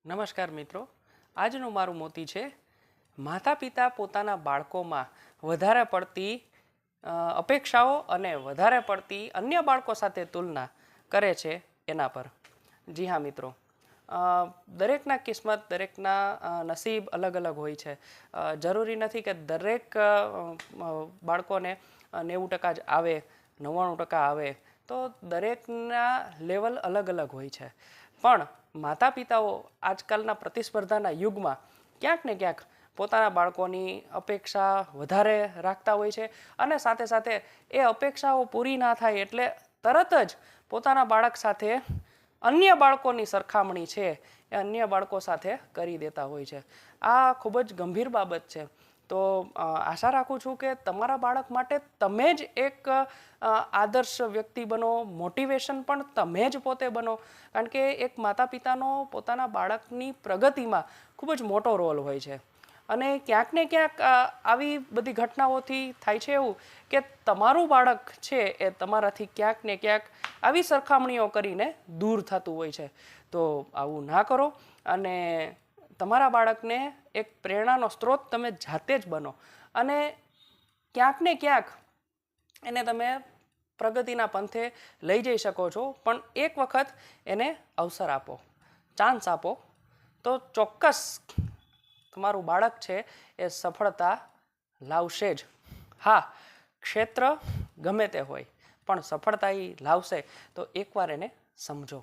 નમસ્કાર મિત્રો, આજનું મારું મોતી છે માતા પિતા પોતાના બાળકોમાં વધારે પડતી અપેક્ષાઓ અને વધારે પડતી અન્ય બાળકો સાથે તુલના કરે છે એના પર. જી હા મિત્રો, દરેકના કિસ્મત દરેકના નસીબ અલગ અલગ હોય છે. જરૂરી નથી કે દરેક બાળકોને 90% જ આવે, 99% આવે, તો દરેકના લેવલ અલગ અલગ હોય છે. પણ માતા પિતાઓ આજકાલના પ્રતિસ્પર્ધાના યુગમાં ક્યાંક ને ક્યાંક પોતાના બાળકોની અપેક્ષા વધારે રાખતા હોય છે અને સાથે સાથે એ અપેક્ષાઓ પૂરી ના થાય એટલે તરત જ પોતાના બાળક સાથે અન્ય બાળકોની સરખામણી છે એ અન્ય બાળકો સાથે કરી દેતા હોય છે. આ ખૂબ જ ગંભીર બાબત છે. તો આશા રાખું છું કે તમારા બાળક માટે તમે જ એક આદર્શ વ્યક્તિ બનો, મોટિવેશન પણ તમે જ પોતે બનો. કારણ કે એક માતા પિતાનો પોતાના બાળકની પ્રગતિમાં ખૂબ જ મોટો રોલ હોય છે. અને ક્યાંક ને ક્યાંક આવી બધી ઘટનાઓથી થાય છે એવું કે તમારું બાળક છે એ તમારાથી ક્યાંક ને ક્યાંક આવી સરખામણીઓ કરીને દૂર થતું હોય છે. તો આવું ના કરો અને તમારા બાળકને એક પ્રેરણાનો સ્ત્રોત તમે જાતે જ બનો અને ક્યાંક ને ક્યાંક એને તમે પ્રગતિના પંથે લઈ જઈ શકો છો. પણ એક વખત એને અવસર આપો, ચાન્સ આપો, તો ચોક્કસ તમારું બાળક છે એ સફળતા લાવશે જ. હા, ક્ષેત્ર ગમે તે હોય પણ સફળતા એ લાવશે. તો એકવાર એને સમજો.